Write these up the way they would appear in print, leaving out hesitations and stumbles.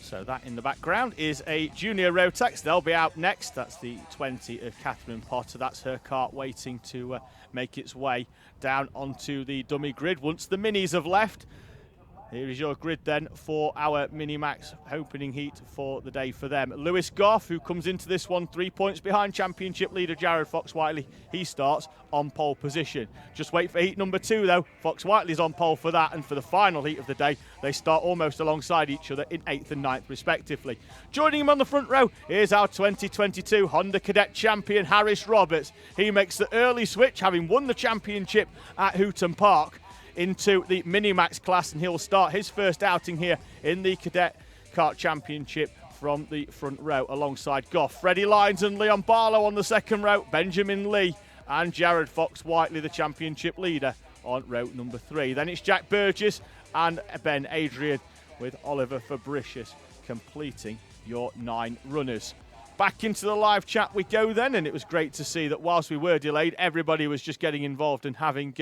So that in the background is a junior Rotax. They'll be out next. That's the 20 of Catherine Potter. That's her kart waiting to make its way down onto the dummy grid once the minis have left. Here is your grid then for our Minimax opening heat for the day for them. Lewis Goff, who comes into this one 3 points behind championship leader Jared Fox-Whiteley. He starts on pole position. Just wait for heat number 2 though. Fox-Whiteley's on pole for that, and for the final heat of the day, they start almost alongside each other in 8th and 9th respectively. Joining him on the front row is our 2022 Honda Cadet champion Harris Roberts. He makes the early switch, having won the championship at Houghton Park, into the Minimax class, and he'll start his first outing here in the Cadet Kart Championship from the front row alongside Goff. Freddie Lyons and Leon Barlow on the second row, Benjamin Lee and Jared Fox-Whiteley, the championship leader, on row number 3. Then it's Jack Burgess and Ben Adrian, with Oliver Fabricius completing your 9 runners. Back into the live chat we go then, and it was great to see that whilst we were delayed, everybody was just getting involved and having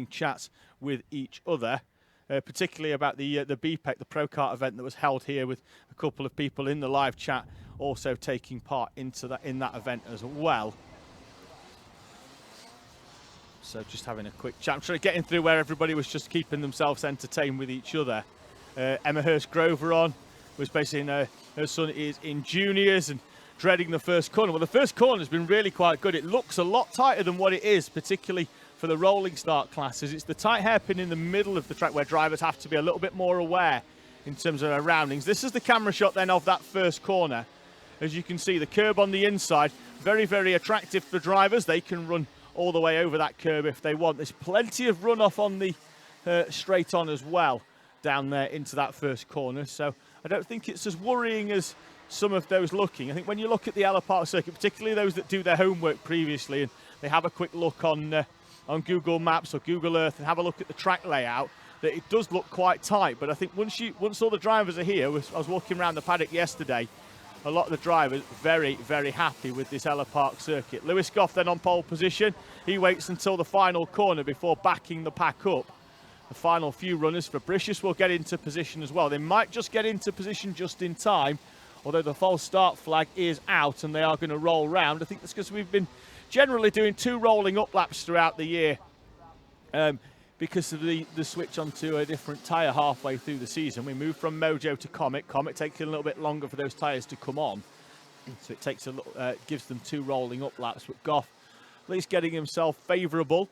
chats with each other, particularly about the BPEC, the Pro Kart event that was held here, with a couple of people in the live chat also taking part in that event as well. So just having a quick chat. I'm trying to get in through where everybody was just keeping themselves entertained with each other. Emma Hurst Grover on was basically her son is in juniors and dreading the first corner. Well, the first corner has been really quite good. It looks a lot tighter than what it is, particularly for the rolling start classes. It's the tight hairpin in the middle of the track where drivers have to be a little bit more aware in terms of their roundings. This is the camera shot then of that first corner. As you can see, the curb on the inside, very, very attractive for drivers. They can run all the way over that curb if they want. There's plenty of runoff on the straight on as well down there into that first corner. So I don't think it's as worrying as some of those looking. I think when you look at the Ellough Park circuit, particularly those that do their homework previously and they have a quick look on Google Maps or Google Earth and have a look at the track layout, that it does look quite tight. But I think once all the drivers are here, I was walking around the paddock yesterday, a lot of the drivers very, very happy with this Ellough Park circuit. Lewis Goff then on pole position. He waits until the final corner before backing the pack up. The final few runners, Fabricius will get into position as well. They might just get into position just in time, although the false start flag is out and they are going to roll round. I think that's because we've been generally doing 2 rolling up laps throughout the year because of the switch onto a different tyre halfway through the season. We moved from Mojo to Comet. Comet takes a little bit longer for those tyres to come on, so it takes gives them 2 rolling up laps. But Goff at least getting himself favourable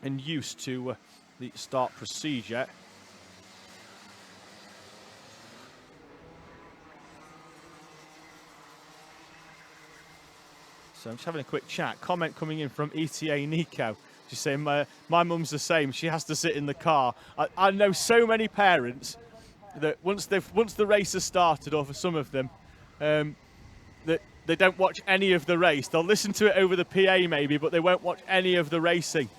and used to the start procedure. So I'm just having a quick chat. Comment coming in from ETA Nico. Just saying, my mum's the same. She has to sit in the car. I know so many parents that once the race has started, or for some of them, that they don't watch any of the race. They'll listen to it over the PA maybe, but they won't watch any of the racing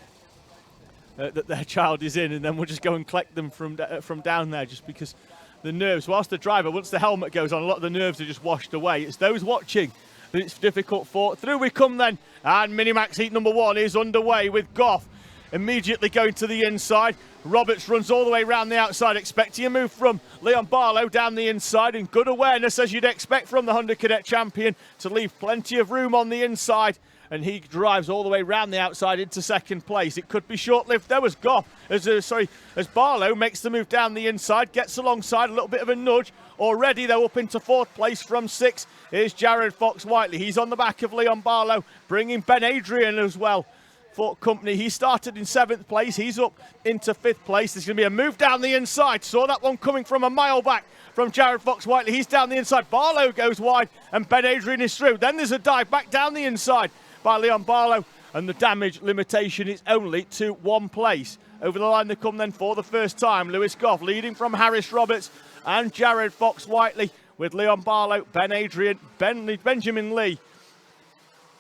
that their child is in, and then we'll just go and collect them from down there, just because the nerves, whilst the driver, once the helmet goes on, a lot of the nerves are just washed away. It's those watching that it's difficult for. Through we come then, and Minimax heat number 1 is underway with Goff immediately going to the inside. Roberts runs all the way around the outside, expecting a move from Leon Barlow down the inside, and good awareness, as you'd expect from the Honda Cadet champion, to leave plenty of room on the inside, and he drives all the way around the outside into second place. It could be short-lived though, as Goff, as Barlow makes the move down the inside, gets alongside, a little bit of a nudge. Already though up into 4th place from 6th is Jared Fox-Whiteley. He's on the back of Leon Barlow, bringing Ben Adrian as well for company. He started in 7th place, he's up into 5th place. There's going to be a move down the inside. Saw that one coming from a mile back from Jared Fox-Whiteley. He's down the inside. Barlow goes wide and Ben Adrian is through. Then there's a dive back down the inside by Leon Barlow, and the damage limitation is only to 1 place. Over the line they come then for the first time. Lewis Goff leading from Harris Roberts and Jared Fox-Whiteley, with Leon Barlow, Ben Adrian, Benjamin Lee.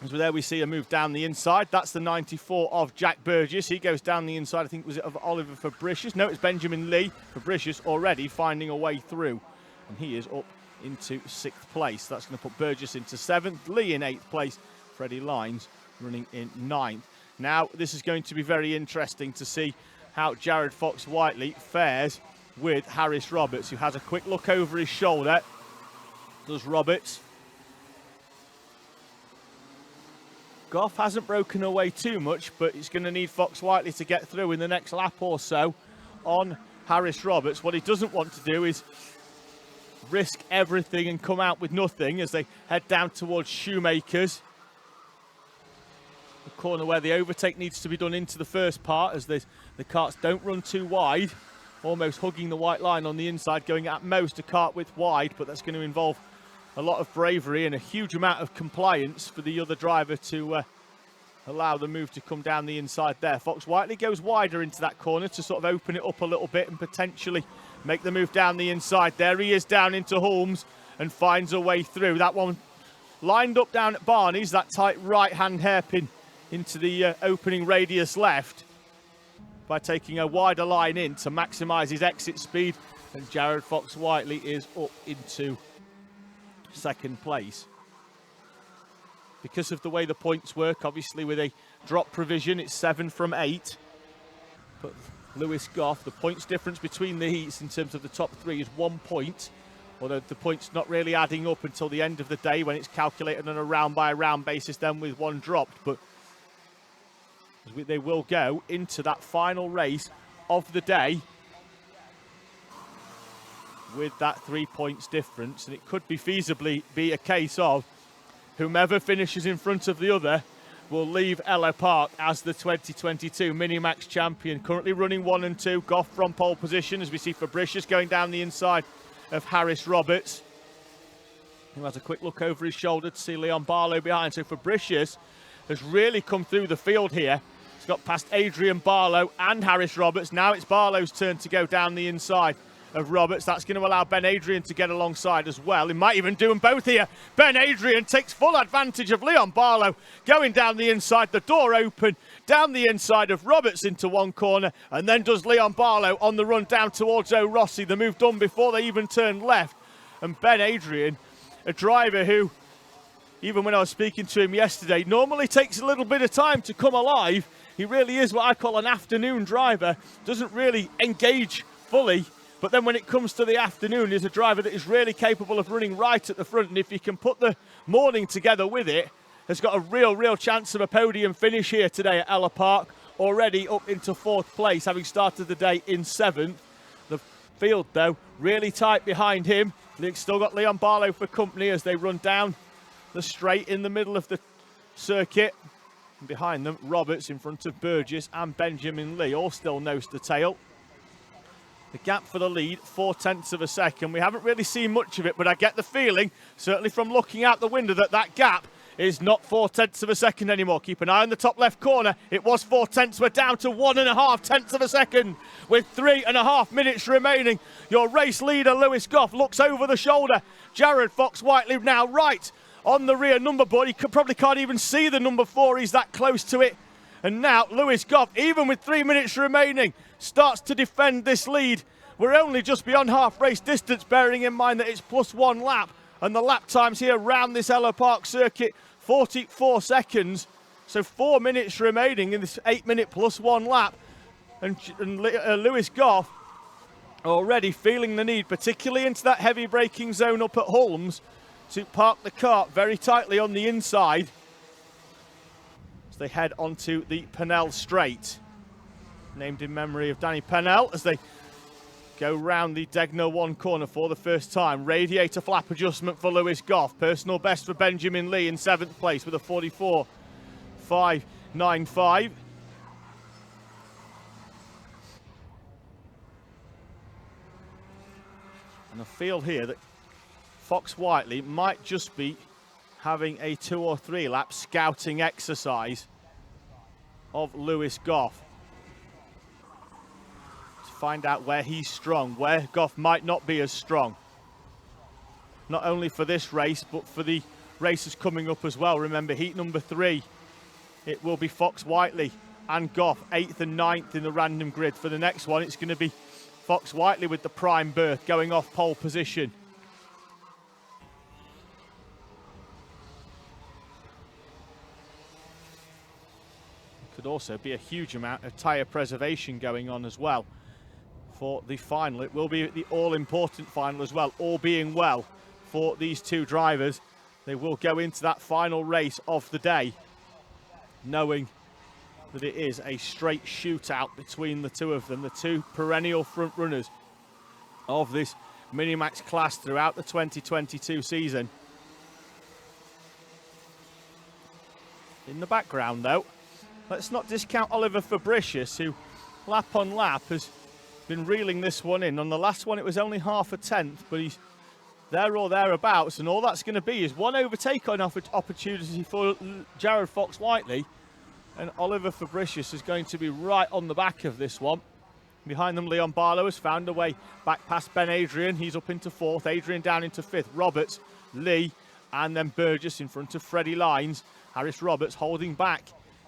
As there we see a move down the inside. That's the 94 of Jack Burgess. He goes down the inside. I think was it of Oliver Fabricius? No, it's Benjamin Lee. Fabricius already finding a way through, and he is up into 6th place. That's going to put Burgess into 7th, Lee in 8th place, Freddie Lyons running in 9th. Now this is going to be very interesting to see how Jared Fox-Whiteley fares with Harris Roberts, who has a quick look over his shoulder. Does Roberts. Goff hasn't broken away too much, but he's going to need Fox Whiteley to get through in the next lap or so on Harris Roberts. What he doesn't want to do is risk everything and come out with nothing as they head down towards Shoemakers. The corner where the overtake needs to be done into the first part, as the carts don't run too wide, almost hugging the white line on the inside, going at most a cart width wide, but that's going to involve a lot of bravery and a huge amount of compliance for the other driver to allow the move to come down the inside there. Fox Whiteley goes wider into that corner to sort of open it up a little bit and potentially make the move down the inside. There he is down into Holmes and finds a way through. That one lined up down at Barney's, that tight right-hand hairpin into the opening radius left by taking a wider line in to maximise his exit speed. And Jared Fox Whiteley is up into second place. Because of the way the points work, obviously with a drop provision, it's 7 from 8. But Lewis Goff, the points difference between the heats in terms of the top 3 is 1 point, although the points not really adding up until the end of the day when it's calculated on a round by round basis, then with one dropped. But they will go into that final race of the day with that 3 points difference, and it could be feasibly be a case of whomever finishes in front of the other will leave Ellough Park as the 2022 Minimax champion. Currently running 1 and 2, Goff from pole position, as we see Fabricius going down the inside of Harris Roberts, who has a quick look over his shoulder to see Leon Barlow behind. So Fabricius has really come through the field here. He's got past Adrian Barlow and Harris Roberts. Now it's Barlow's turn to go down the inside of Roberts. That's going to allow Ben Adrian to get alongside as well. He might even do them both here. Ben Adrian takes full advantage of Leon Barlow going down the inside, the door open, down the inside of Roberts into one corner, and then does Leon Barlow on the run down towards O'Rossi. The move done before they even turned left. And Ben Adrian, a driver who, even when I was speaking to him yesterday, normally takes a little bit of time to come alive. He really is what I call an afternoon driver. Doesn't really engage fully. But then when it comes to the afternoon, he's a driver that is really capable of running right at the front. And if he can put the morning together with it, has got a real chance of a podium finish here today at Ellough Park. Already up into 4th place, having started the day in 7th. The field, though, really tight behind him. They've still got Leon Barlow for company as they run down the straight in the middle of the circuit. And behind them, Roberts in front of Burgess and Benjamin Lee, all still nose to tail. The gap for the lead, 0.4 of a second. We haven't really seen much of it, but I get the feeling, certainly from looking out the window, that that gap is not 0.4 of a second anymore. Keep an eye on the top left corner. It was 0.4. We're down to 1.5 of a second with 3.5 minutes remaining. Your race leader, Lewis Goff, looks over the shoulder. Jared Fox Whiteley now right on the rear number board. He probably can't even see the number 4. He's that close to it. And now Lewis Goff, even with 3 minutes remaining, starts to defend this lead. We're only just beyond half race distance, bearing in mind that it's +1 lap. And the lap times here around this Ellough Park circuit, 44 seconds. So 4 minutes remaining in this 8-minute +1 lap. And Lewis Goff already feeling the need, particularly into that heavy braking zone up at Holmes, to park the cart very tightly on the inside as they head onto the Pennell Straight, named in memory of Danny Pennell, as they go round the Degner 1 corner for the first time. Radiator flap adjustment for Lewis Goff. Personal best for Benjamin Lee in 7th place with a 44.595. And I feel here that Fox Whiteley might just be having a 2 or 3 lap scouting exercise of Lewis Goff to find out where he's strong, where Goff might not be as strong. Not only for this race, but for the races coming up as well. Remember, heat number 3, it will be Fox Whiteley and Goff, 8th and 9th in the random grid. For the next one, it's going to be Fox Whiteley with the prime berth going off pole position. Could also be a huge amount of tyre preservation going on as well for the final. It will be the all-important final as well, all being well for these two drivers. They will go into that final race of the day knowing that it is a straight shootout between the two of them, the two perennial front runners of this Minimax class throughout the 2022 season. In the background though, let's not discount Oliver Fabricius, who lap on lap has been reeling this one in. On the last one it was only half a tenth, but he's there or thereabouts, and all that's going to be is one overtake on opportunity for Jared Fox-Whiteley, and Oliver Fabricius is going to be right on the back of this one. Behind them, Leon Barlow has found a way back past Ben Adrian. He's up into fourth, Adrian down into fifth, Roberts, Lee, and then Burgess in front of Freddie Lines. Harris Roberts holding back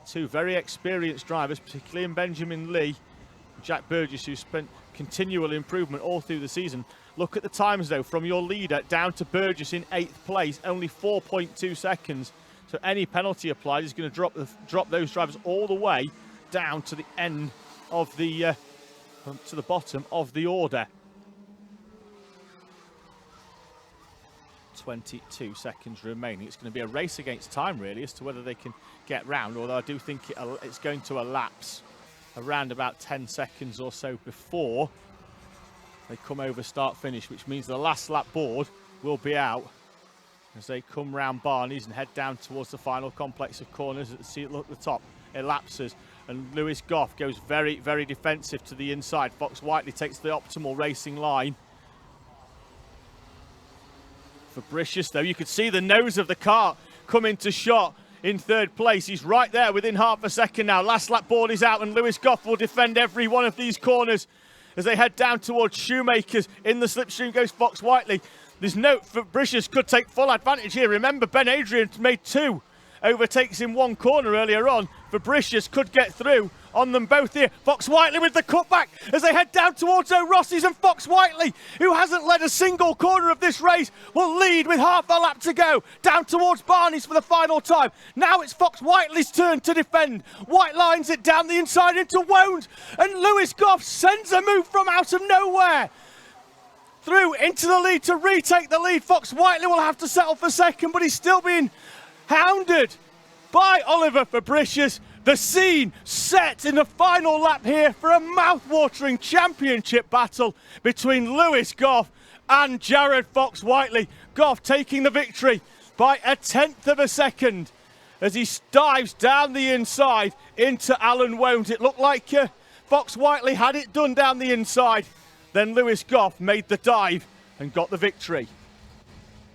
two very experienced drivers, particularly in Benjamin Lee, Jack Burgess, who's spent continual improvement all through the season. Look at the times though, from your leader down to Burgess in 8th place, only 4.2 seconds. So any penalty applied is going to drop those drivers all the way down to the end of the to the bottom of the order. 22 seconds remaining. It's going to be a race against time really as to whether they can get round, although I do think it's going to elapse around about 10 seconds or so before they come over start finish, which means the last lap board will be out as they come round Barney's and head down towards the final complex of corners. See, look at the top, elapses, and Lewis Goff goes very, very defensive to the inside. Fox-Whiteley takes the optimal racing line. Fabricius though, you could see the nose of the car come into shot in 3rd place. He's right there within half a second now. Last lap board is out and Lewis Goff will defend every one of these corners as they head down towards Shoemakers. In the slipstream goes Fox-Whiteley. There's no, Fabricius could take full advantage here. Remember, Ben Adrian made 2 overtakes in 1 corner earlier on. Fabricius could get through on them both here. Fox-Whiteley with the cutback as they head down towards O'Rossi's, and Fox-Whiteley, who hasn't led a single corner of this race, will lead with half a lap to go down towards Barney's for the final time. Now it's Fox-Whiteley's turn to defend. White lines it down the inside into Wound, and Lewis Goff sends a move from out of nowhere through into the lead to retake the lead. Fox-Whiteley will have to settle for second, but he's still being hounded by Oliver Fabricius. The scene set in the final lap here for a mouth-watering championship battle between Lewis Goff and Jared Fox-Whiteley. Goff taking the victory by 1/10 of a second as he dives down the inside into Alan Wound. It looked like Fox-Whiteley had it done down the inside. Then Lewis Goff made the dive and got the victory.